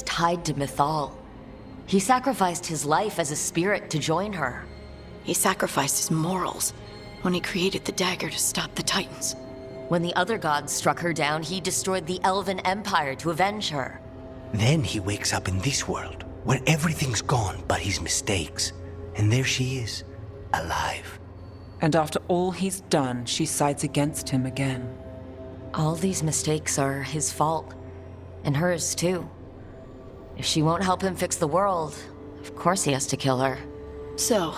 tied to Mythal. He sacrificed his life as a spirit to join her. He sacrificed his morals when he created the dagger to stop the Titans. When the other gods struck her down, he destroyed the Elven Empire to avenge her. Then he wakes up in this world, where everything's gone but his mistakes. And there she is, alive. And after all he's done, she sides against him again. All these mistakes are his fault. And hers, too. If she won't help him fix the world, of course he has to kill her. So,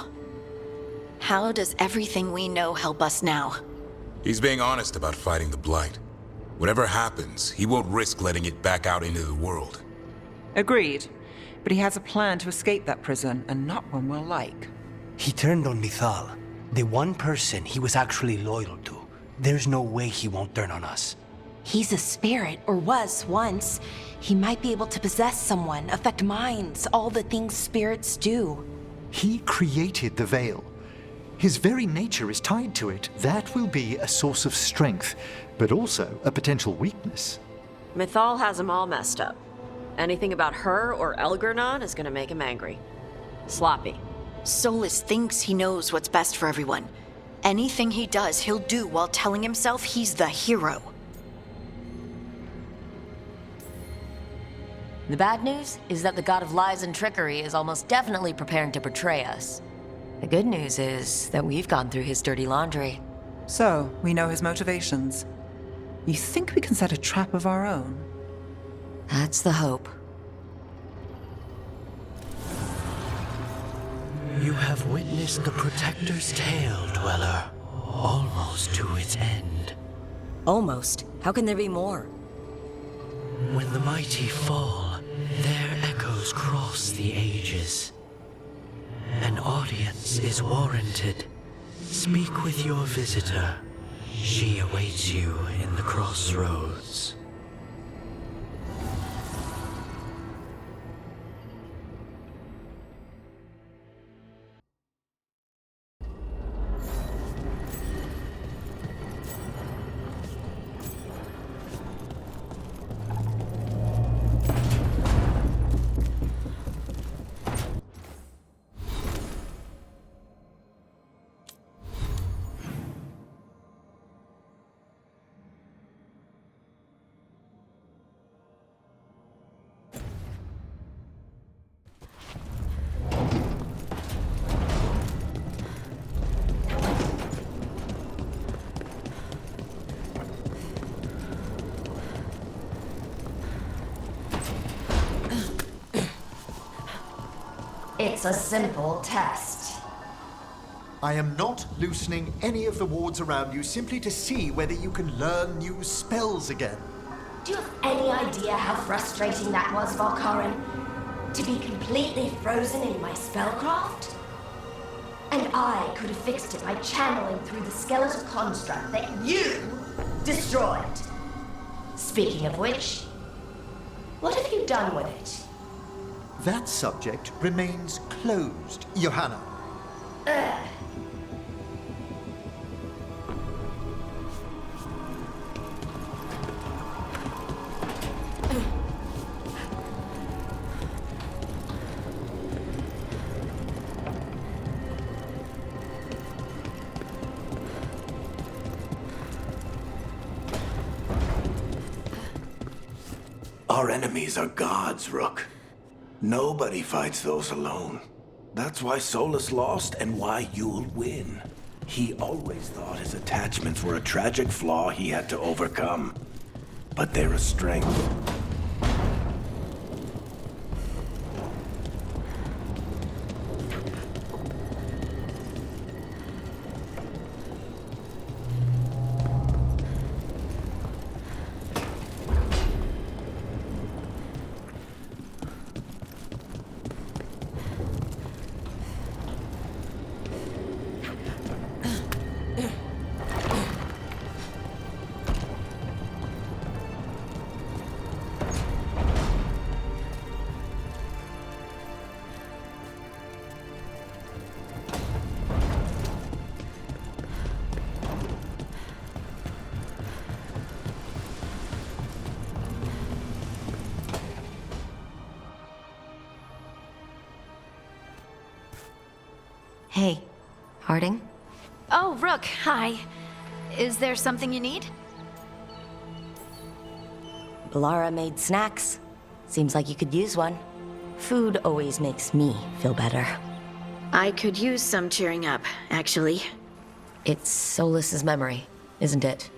how does everything we know help us now? He's being honest about fighting the Blight. Whatever happens, he won't risk letting it back out into the world. Agreed. But he has a plan to escape that prison, and not one we'll like. He turned on Mythal, the one person he was actually loyal to. There's no way he won't turn on us. He's a spirit, or was once. He might be able to possess someone, affect minds, all the things spirits do. He created the Veil. His very nature is tied to it. That will be a source of strength, but also a potential weakness. Mythal has him all messed up. Anything about her or Elgernon is gonna make him angry. Sloppy. Solus thinks he knows what's best for everyone. Anything he does, he'll do while telling himself he's the hero. The bad news is that the god of lies and trickery is almost definitely preparing to betray us. The good news is that we've gone through his dirty laundry. So, we know his motivations. You think we can set a trap of our own? That's the hope. You have witnessed the Protector's tale, Dweller, almost to its end. Almost. How can there be more? When the mighty fall, their echoes cross the ages. An audience is warranted. Speak with your visitor. She awaits you in the crossroads. It's a simple test. I am not loosening any of the wards around you simply to see whether you can learn new spells again. Do you have any idea how frustrating that was, Valkarin? To be completely frozen in my spellcraft? And I could have fixed it by channeling through the skeletal construct that you destroyed. Speaking of which, what have you done with it? That subject remains closed, Johanna. Our enemies are gods, Rook. Nobody fights those alone. That's why Solus lost and why you'll win. He always thought his attachments were a tragic flaw he had to overcome. But they're a strength. Hey, Harding? Oh, Rook, hi. Is there something you need? Lara made snacks. Seems like you could use one. Food always makes me feel better. I could use some cheering up, actually. It's Solas's memory, isn't it?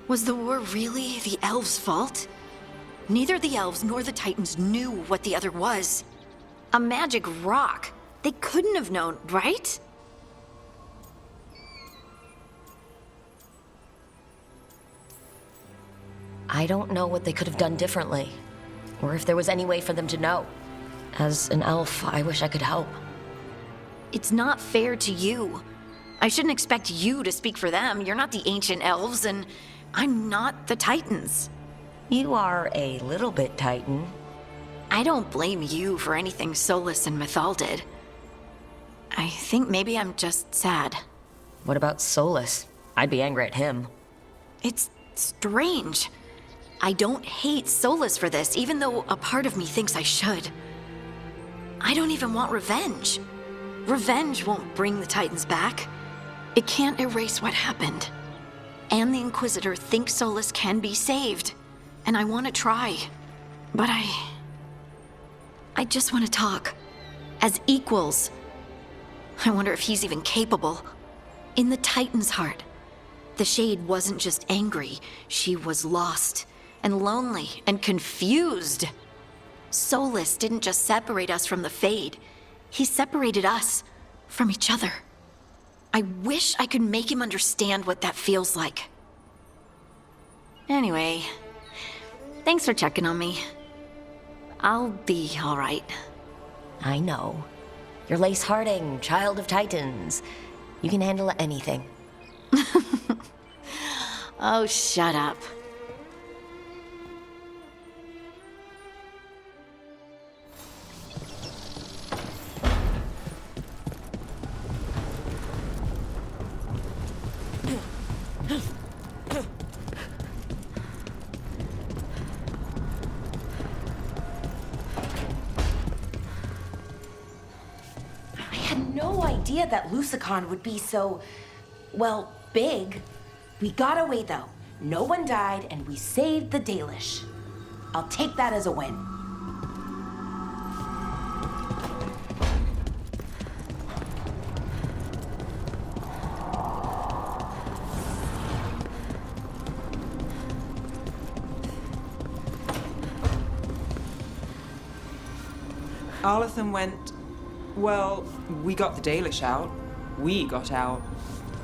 Was the war really the elves' fault? Neither the elves nor the Titans knew what the other was. A magic rock. They couldn't have known, right? I don't know what they could have done differently, or if there was any way for them to know. As an elf, I wish I could help. It's not fair to you. I shouldn't expect you to speak for them. You're not the ancient elves, and I'm not the Titans. You are a little bit Titan. I don't blame you for anything Solus and Mythal did. I think maybe I'm just sad. What about Solus? I'd be angry at him. It's strange. I don't hate Solus for this, even though a part of me thinks I should. I don't even want revenge. Revenge won't bring the Titans back. It can't erase what happened. And the Inquisitor thinks Solus can be saved. And I want to try. But I just want to talk. As equals. I wonder if he's even capable. In the Titan's heart, the Shade wasn't just angry. She was lost, and lonely, and confused. Solus didn't just separate us from the Fade. He separated us from each other. I wish I could make him understand what that feels like. Anyway, thanks for checking on me. I'll be all right. I know. You're Lace Harding, child of Titans. You can handle anything. Oh, shut up. I had no idea that Lucicon would be so, well, big. We got away though. No one died and we saved the Dalish. I'll take that as a win. Arlathan went... Well, we got the Dalish out. We got out.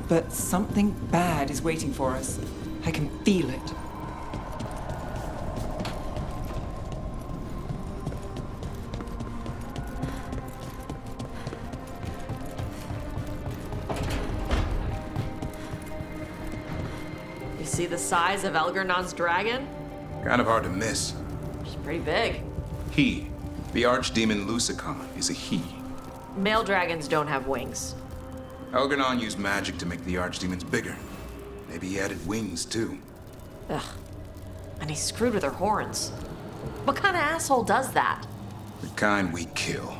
But something bad is waiting for us. I can feel it. You see the size of Elgernon's dragon? Kind of hard to miss. It's pretty big. He, the archdemon Lucicon, is a he. Male dragons don't have wings. Elgernon used magic to make the archdemons bigger. Maybe he added wings, too. Ugh. And he screwed with her horns. What kind of asshole does that? The kind we kill.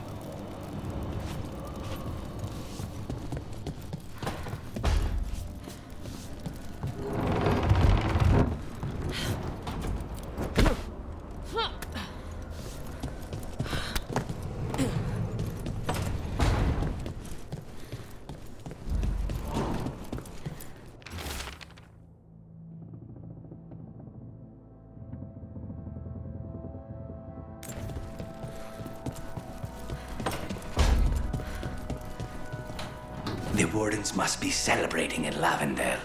The Wardens must be celebrating in Lavendale.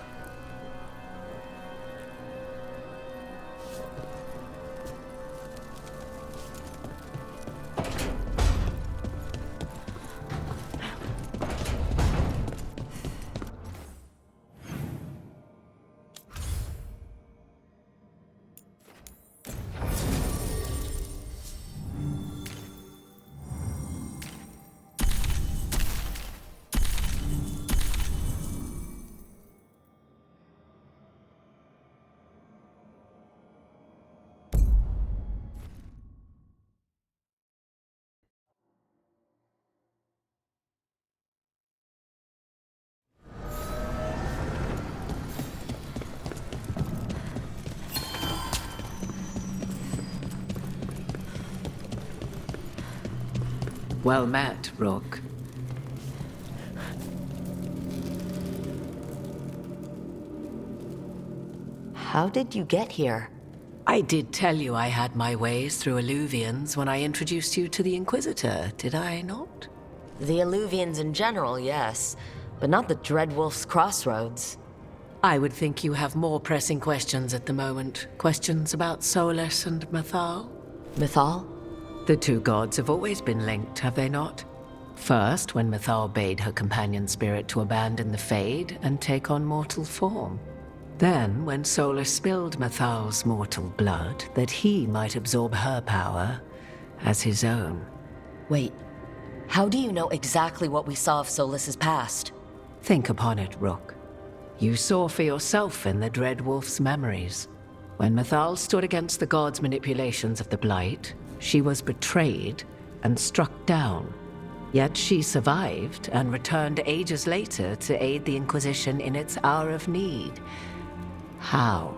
Well met, Rook. How did you get here? I did tell you I had my ways through Illuvians when I introduced you to the Inquisitor, did I not? The Illuvians in general, yes, but not the Dreadwolf's Crossroads. I would think you have more pressing questions at the moment. Questions about Solus and Mythal? Mythal? The two gods have always been linked, have they not? First, when Mythal bade her companion spirit to abandon the Fade and take on mortal form. Then, when Solus spilled Mythal's mortal blood, that he might absorb her power as his own. Wait, how do you know exactly what we saw of Solus's past? Think upon it, Rook. You saw for yourself in the Dreadwolf's memories. When Mythal stood against the god's manipulations of the Blight, she was betrayed and struck down. Yet she survived and returned ages later to aid the Inquisition in its hour of need. How?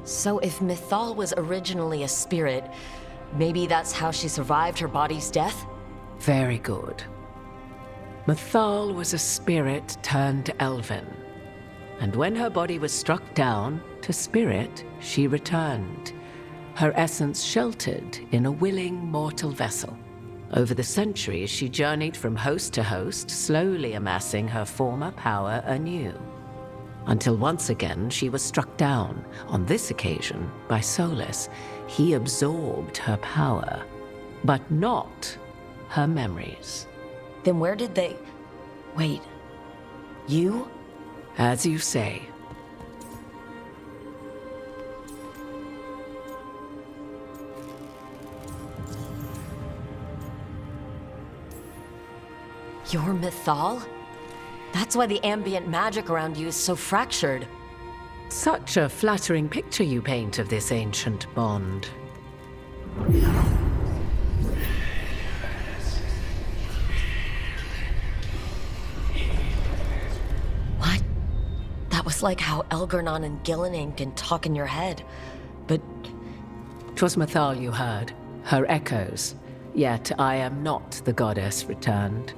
So if Mythal was originally a spirit, maybe that's how she survived her body's death? Very good. Mythal was a spirit turned elven. And when her body was struck down, to spirit she returned. Her essence sheltered in a willing mortal vessel. Over the centuries, she journeyed from host to host, slowly amassing her former power anew. Until once again, she was struck down, on this occasion, by Solus. He absorbed her power, but not her memories. Then where did they... Wait, you? As you say. You're Mythal? That's why the ambient magic around you is so fractured. Such a flattering picture you paint of this ancient bond. What? That was like how Elgernon and Gillinan can talk in your head, but... 'Twas Mythal you heard, her echoes. Yet I am not the goddess returned.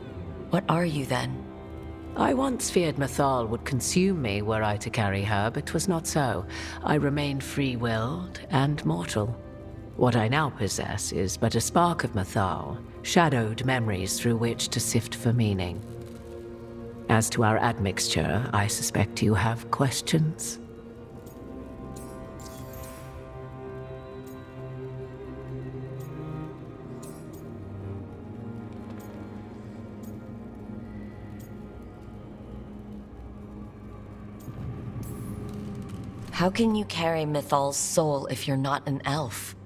What are you then? I once feared Mythal would consume me were I to carry her, but 'twas not so. I remain free-willed and mortal. What I now possess is but a spark of Mythal, shadowed memories through which to sift for meaning. As to our admixture, I suspect you have questions. How can you carry Mythal's soul if you're not an elf?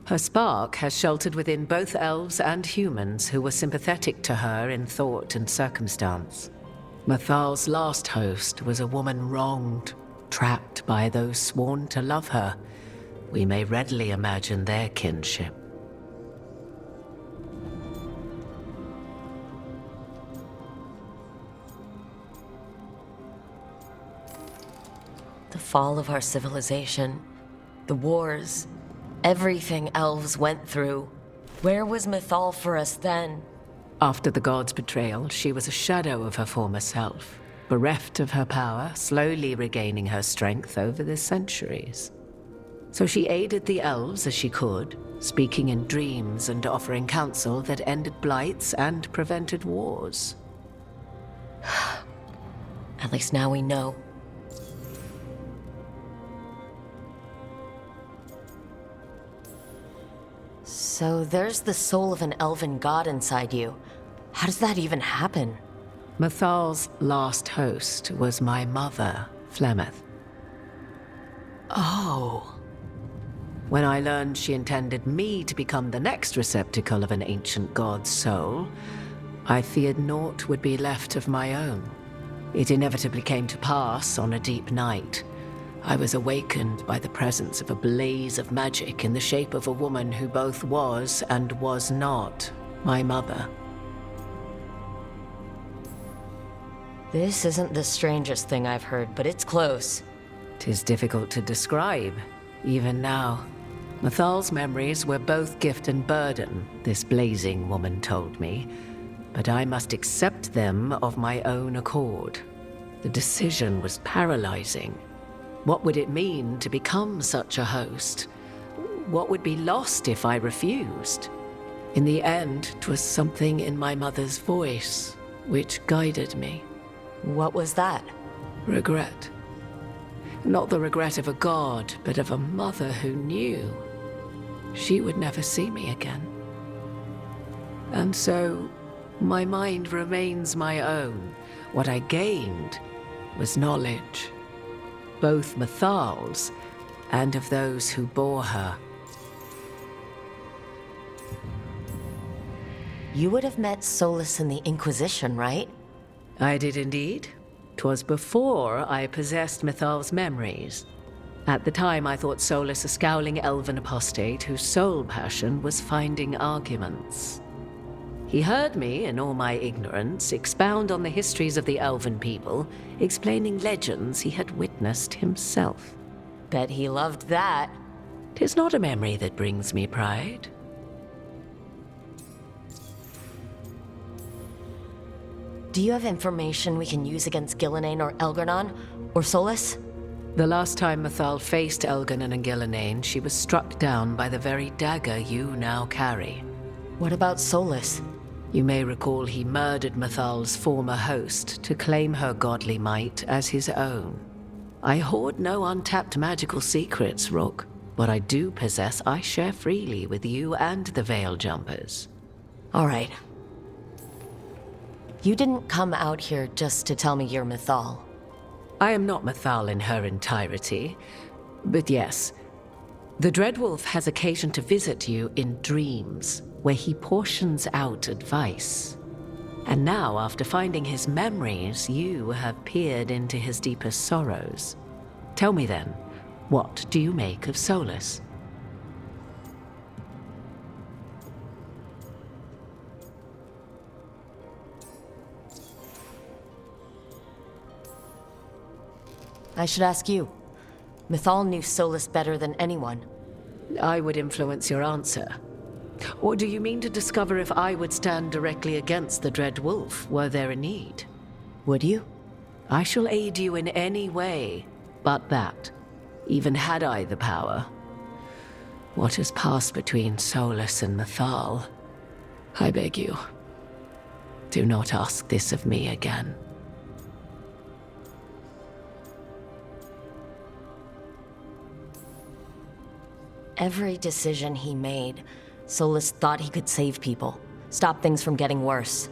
Her spark has sheltered within both elves and humans who were sympathetic to her in thought and circumstance. Mythal's last host was a woman wronged, trapped by those sworn to love her. We may readily imagine their kinship. The fall of our civilization, the wars, everything elves went through. Where was Mythal for us then? After the god's betrayal, she was a shadow of her former self, bereft of her power, slowly regaining her strength over the centuries. So she aided the elves as she could, speaking in dreams and offering counsel that ended blights and prevented wars. At least now we know. So there's the soul of an elven god inside you. How does that even happen? Mythal's last host was my mother, Flemeth. Oh. When I learned she intended me to become the next receptacle of an ancient god's soul, I feared naught would be left of my own. It inevitably came to pass on a deep night. I was awakened by the presence of a blaze of magic in the shape of a woman who both was and was not my mother. This isn't the strangest thing I've heard, but it's close. 'Tis difficult to describe, even now. Mathal's memories were both gift and burden, this blazing woman told me, but I must accept them of my own accord. The decision was paralyzing. What would it mean to become such a host? What would be lost if I refused? In the end, 'twas something in my mother's voice which guided me. What was that? Regret. Not the regret of a god, but of a mother who knew she would never see me again. And so, my mind remains my own. What I gained was knowledge, both Mathal's and of those who bore her. You would have met Solus in the Inquisition, right? I did indeed. 'Twas before I possessed Mathal's memories. At the time, I thought Solus a scowling elven apostate whose sole passion was finding arguments. He heard me, in all my ignorance, expound on the histories of the elven people, explaining legends he had witnessed himself. Bet he loved that. 'Tis not a memory that brings me pride. Do you have information we can use against Gillenane or Elgernon? Or Solus? The last time Mathal faced Elgernon and Gillenane, she was struck down by the very dagger you now carry. What about Solus? You may recall he murdered Mathal's former host to claim her godly might as his own. I hoard no untapped magical secrets, Rook. What I do possess, I share freely with you and the Veil Jumpers. All right. You didn't come out here just to tell me you're Mathal. I am not Mathal in her entirety, but yes. The Dreadwolf has occasion to visit you in dreams, where he portions out advice. And now, after finding his memories, you have peered into his deepest sorrows. Tell me then, what do you make of Solus? I should ask you. Mathal knew Solus better than anyone. I would influence your answer. Or do you mean to discover if I would stand directly against the Dread Wolf were there a need? Would you? I shall aid you in any way but that, even had I the power. What has passed between Solus and Mathal? I beg you, do not ask this of me again. Every decision he made, Solus thought he could save people, stop things from getting worse.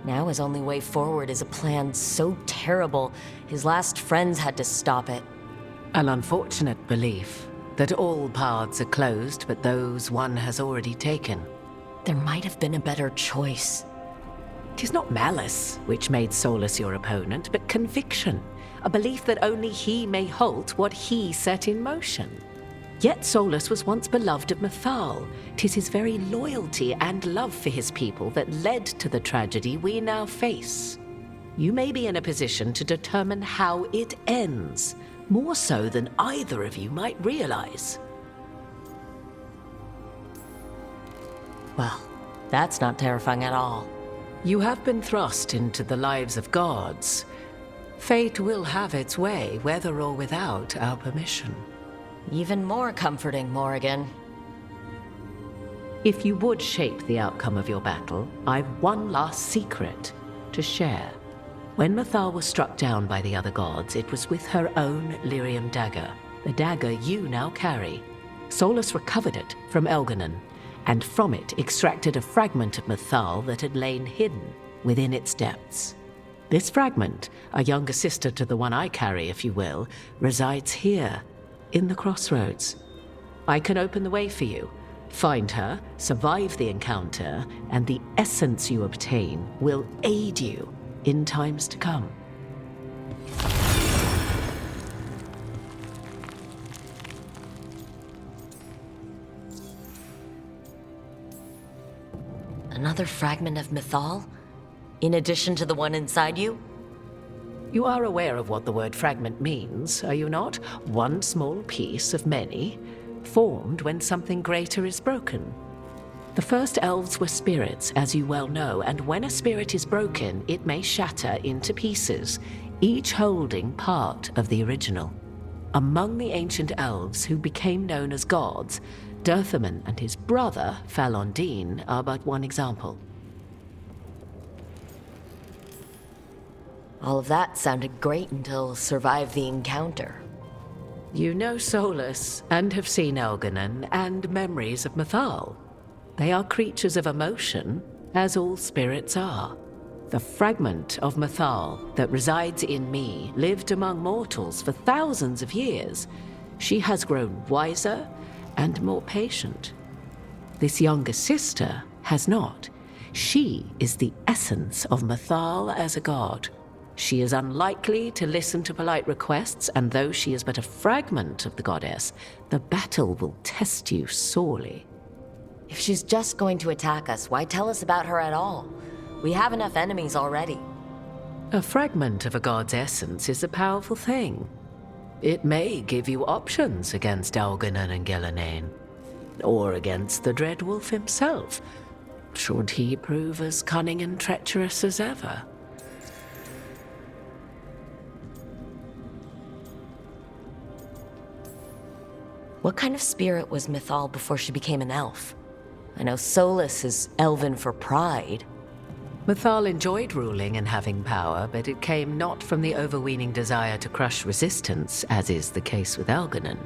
Now his only way forward is a plan so terrible, his last friends had to stop it. An unfortunate belief that all paths are closed but those one has already taken. There might have been a better choice. 'Tis not malice which made Solus your opponent, but conviction, a belief that only he may halt what he set in motion. Yet Solus was once beloved of Mathal. 'Tis his very loyalty and love for his people that led to the tragedy we now face. You may be in a position to determine how it ends, more so than either of you might realize. Well, that's not terrifying at all. You have been thrust into the lives of gods. Fate will have its way, whether or without our permission. Even more comforting, Morrigan. If you would shape the outcome of your battle, I've one last secret to share. When Mathal was struck down by the other gods, it was with her own lyrium dagger, the dagger you now carry. Solus recovered it from Elgernon, and from it extracted a fragment of Mathal that had lain hidden within its depths. This fragment, a younger sister to the one I carry, if you will, resides here, in the crossroads. I can open the way for you. Find her, survive the encounter, and the essence you obtain will aid you in times to come. Another fragment of Mathal? In addition to the one inside you? You are aware of what the word fragment means, are you not? One small piece of many. formed when something greater is broken. The first elves were spirits, as you well know, and when a spirit is broken, it may shatter into pieces, each holding part of the original. Among the ancient elves who became known as gods, Dirthaman and his brother, Falondine, are but one example. All of that sounded great until survived the encounter. You know Solus, and have seen Elganon, and memories of Mythal. They are creatures of emotion, as all spirits are. The fragment of Mythal that resides in me lived among mortals for thousands of years. She has grown wiser and more patient. This younger sister has not. She is the essence of Mythal as a god. She is unlikely to listen to polite requests, and though she is but a fragment of the goddess, the battle will test you sorely. If she's just going to attack us, why tell us about her at all? We have enough enemies already. A fragment of a god's essence is a powerful thing. It may give you options against Elganon and Ghilanane, or against the Dread Wolf himself, should he prove as cunning and treacherous as ever. What kind of spirit was Mythal before she became an elf? I know Solus is elven for pride. Mythal enjoyed ruling and having power, but it came not from the overweening desire to crush resistance, as is the case with Elganon.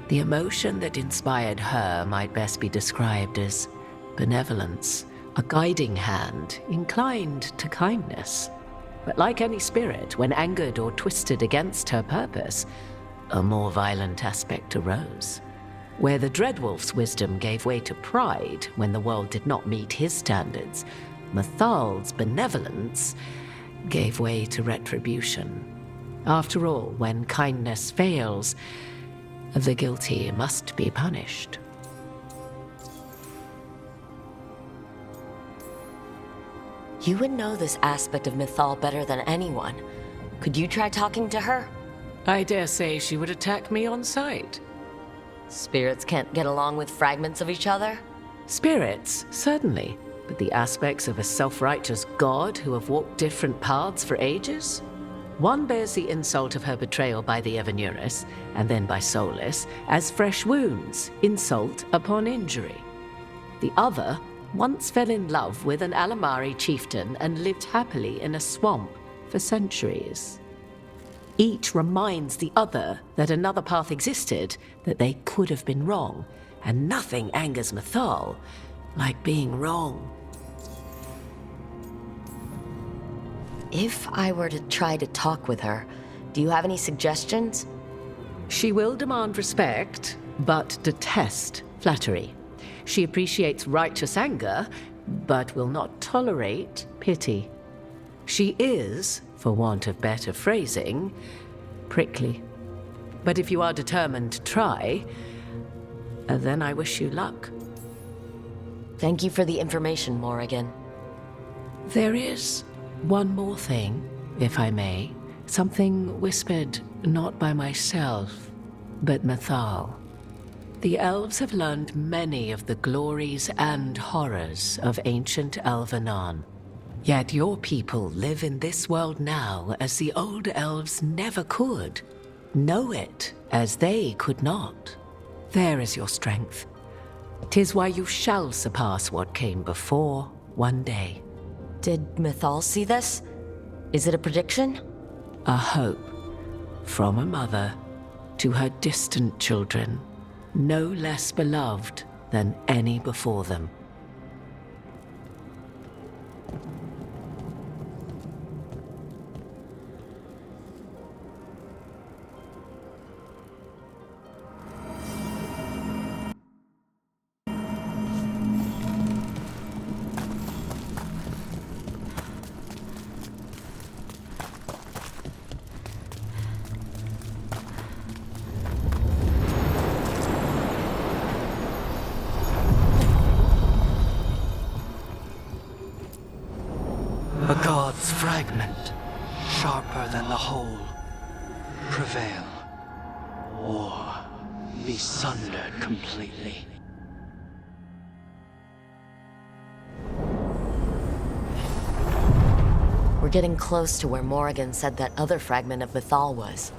The emotion that inspired her might best be described as benevolence, a guiding hand inclined to kindness. But like any spirit, when angered or twisted against her purpose, a more violent aspect arose. Where the Dreadwolf's wisdom gave way to pride when the world did not meet his standards, Mythal's benevolence gave way to retribution. After all, when kindness fails, the guilty must be punished. You would know this aspect of Mythal better than anyone. Could you try talking to her? I dare say she would attack me on sight. Spirits can't get along with fragments of each other? Spirits, certainly. But the aspects of a self-righteous god who have walked different paths for ages? One bears the insult of her betrayal by the Evanuris, and then by Solus, as fresh wounds, insult upon injury. The other once fell in love with an Alamari chieftain and lived happily in a swamp for centuries. Each reminds the other that another path existed, that they could have been wrong, and nothing angers Mythal like being wrong. If I were to try to talk with her, do you have any suggestions? She will demand respect, but detest flattery. She appreciates righteous anger, but will not tolerate pity. She is, for want of better phrasing, prickly. But if you are determined to try, then I wish you luck. Thank you for the information, Morrigan. There is one more thing, if I may. Something whispered not by myself, but Mythal. The elves have learned many of the glories and horrors of ancient Elvenon. Yet your people live in this world now as the old elves never could. Know it as they could not. There is your strength. 'Tis why you shall surpass what came before one day. Did Mythal see this? Is it a prediction? A hope from a mother to her distant children, no less beloved than any before them. A god's fragment, sharper than the whole. Prevail, or be sundered completely. We're getting close to where Morrigan said that other fragment of Mythal was.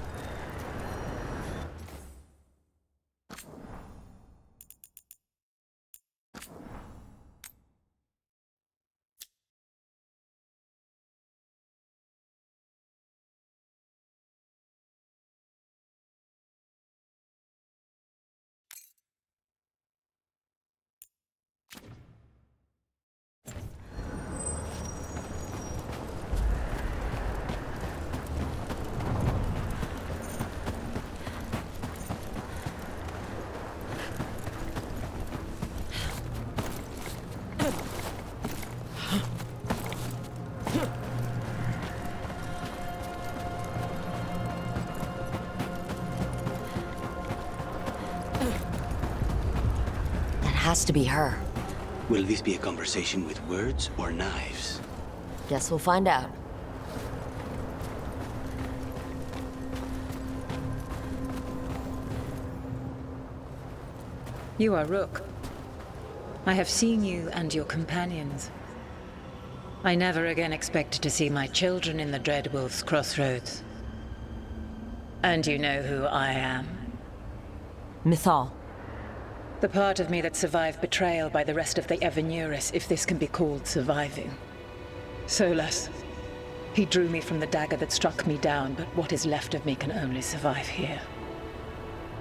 Has to be her. Will this be a conversation with words or knives? Guess we'll find out. You are Rook. I have seen you and your companions. I never again expected to see my children in the Dreadwolf's crossroads. And you know who I am. Mythal. The part of me that survived betrayal by the rest of the Evanuris, if this can be called surviving. Solus. He drew me from the dagger that struck me down, but what is left of me can only survive here.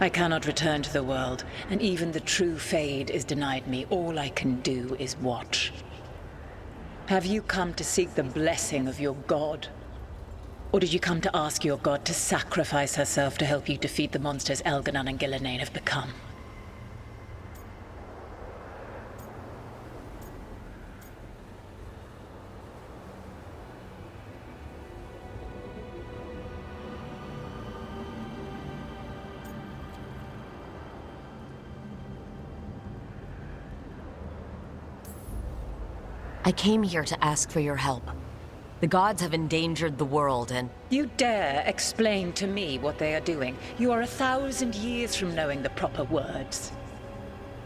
I cannot return to the world, and even the true Fade is denied me. All I can do is watch. Have you come to seek the blessing of your god? Or did you come to ask your god to sacrifice herself to help you defeat the monsters Elganon and Gillenane have become? I came here to ask for your help. The gods have endangered the world and... You dare explain to me what they are doing? You are 1,000 years from knowing the proper words.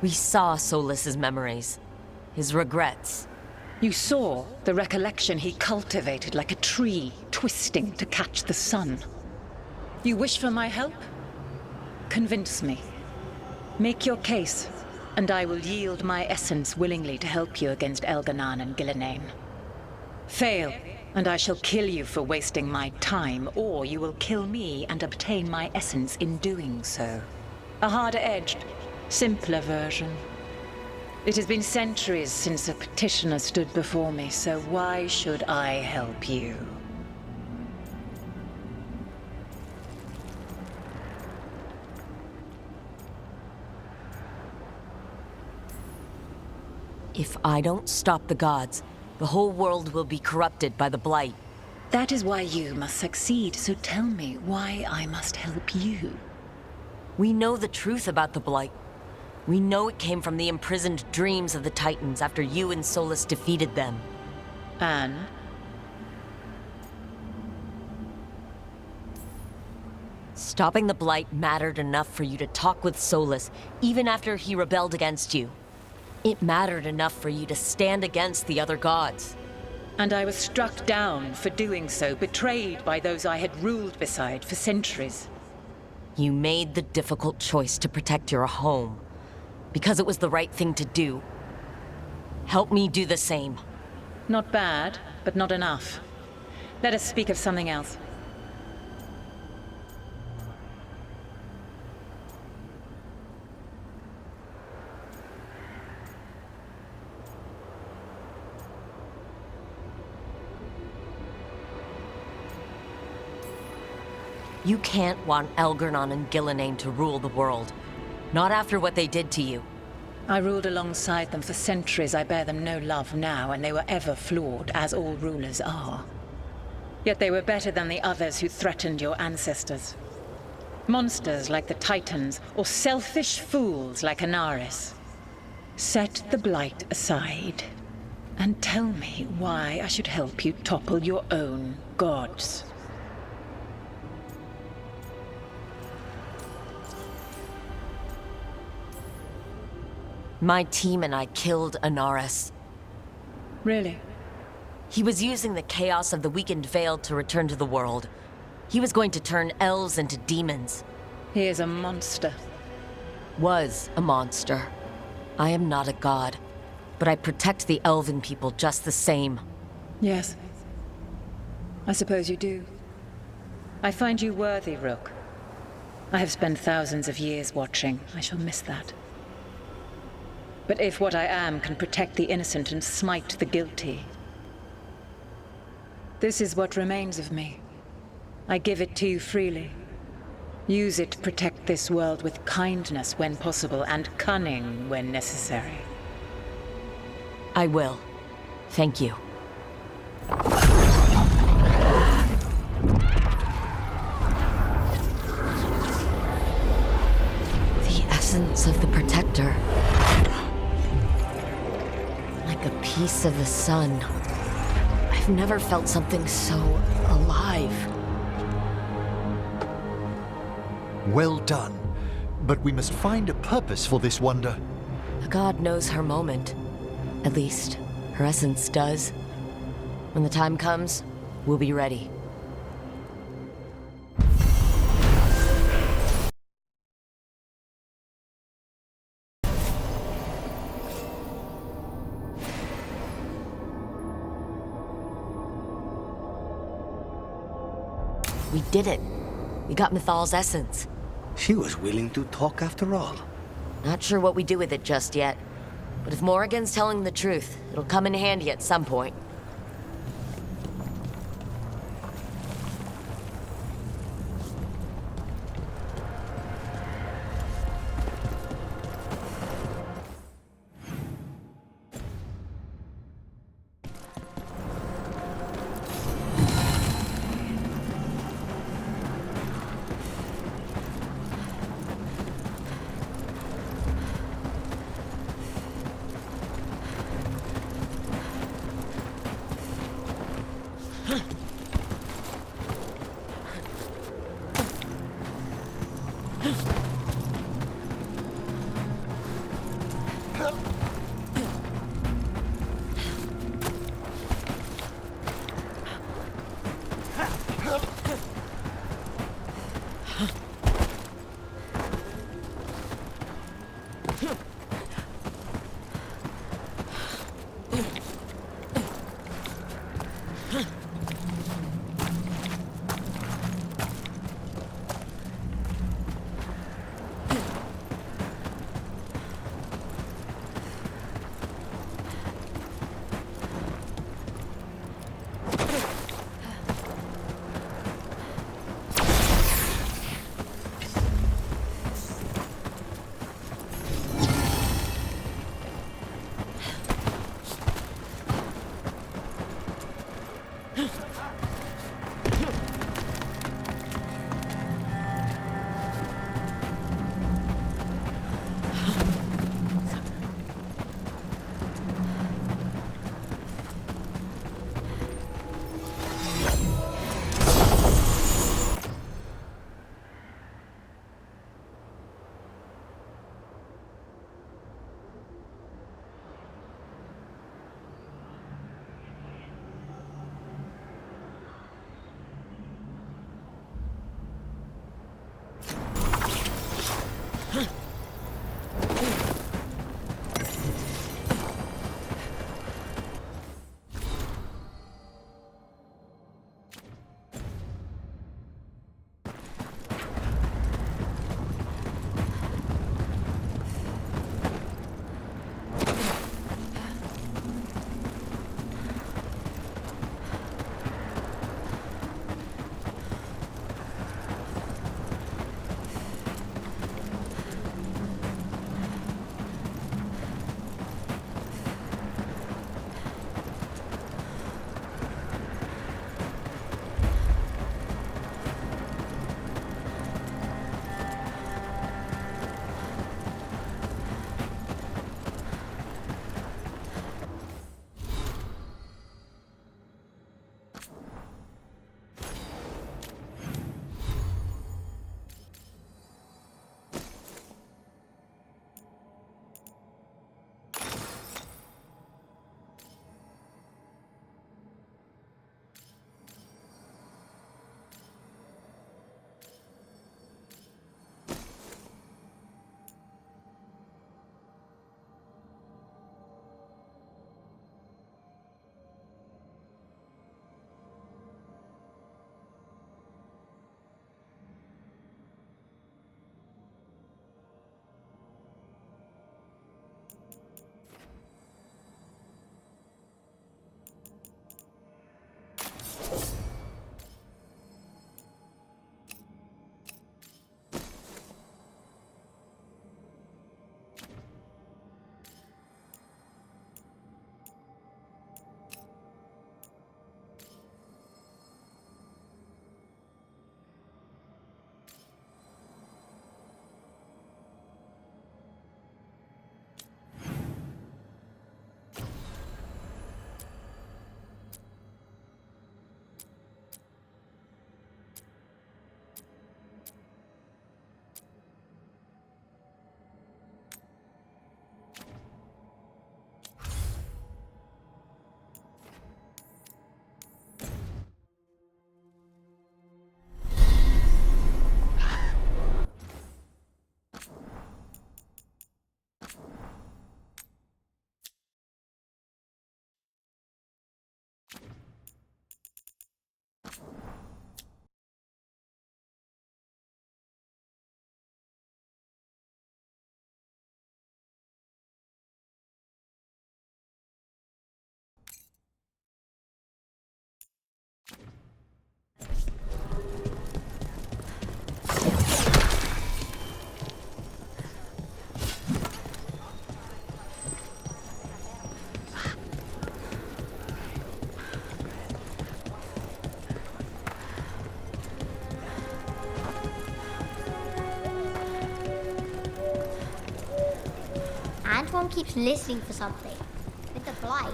We saw Solus's memories. His regrets. You saw the recollection he cultivated like a tree, twisting to catch the sun. You wish for my help? Convince me. Make your case, and I will yield my essence willingly to help you against Elganon and Gillenane. Fail, and I shall kill you for wasting my time, or you will kill me and obtain my essence in doing so. A harder-edged, simpler version. It has been centuries since a petitioner stood before me, so why should I help you? If I don't stop the gods, the whole world will be corrupted by the Blight. That is why you must succeed, so tell me why I must help you. We know the truth about the Blight. We know it came from the imprisoned dreams of the Titans after you and Solus defeated them. And? Stopping the Blight mattered enough for you to talk with Solus, even after he rebelled against you. It mattered enough for you to stand against the other gods. And I was struck down for doing so, betrayed by those I had ruled beside for centuries. You made the difficult choice to protect your home, because it was the right thing to do. Help me do the same. Not bad, but not enough. Let us speak of something else. You can't want Elganon and Gillenane to rule the world. Not after what they did to you. I ruled alongside them for centuries. I bear them no love now, and they were ever flawed, as all rulers are. Yet they were better than the others who threatened your ancestors. Monsters like the Titans, or selfish fools like Anaris. Set the Blight aside, and tell me why I should help you topple your own gods. My team and I killed Anaris. Really? He was using the chaos of the weakened Veil to return to the world. He was going to turn elves into demons. He is a monster. Was a monster. I am not a god, but I protect the elven people just the same. Yes. I suppose you do. I find you worthy, Rook. I have spent thousands of years watching. I shall miss that. But if what I am can protect the innocent and smite the guilty, this is what remains of me. I give it to you freely. Use it to protect this world with kindness when possible and cunning when necessary. I will. Thank you. The essence of the Protector. Like a piece of the sun. I've never felt something so alive. Well done. But we must find a purpose for this wonder. A god knows her moment. At least, her essence does. When the time comes, we'll be ready. We did it. We got Mythal's essence. She was willing to talk after all. Not sure what we do with it just yet. But if Morrigan's telling the truth, it'll come in handy at some point. keeps listening for something. With the blight.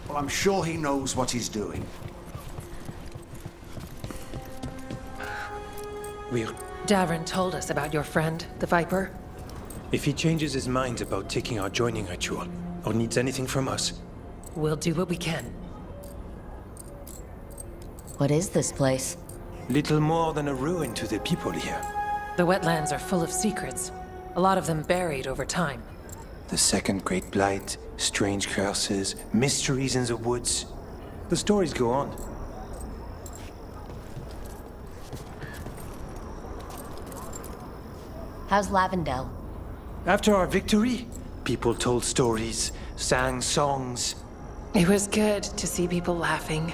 Well, I'm sure he knows what he's doing. Davrin told us about your friend, the Viper. If he changes his mind about taking our joining ritual, or needs anything from us, we'll do what we can. What is this place? Little more than a ruin to the people here. The wetlands are full of secrets, a lot of them buried over time. The second Great Blight, strange curses, mysteries in the woods. The stories go on. How's Lavendel? After our victory, people told stories, sang songs. It was good to see people laughing.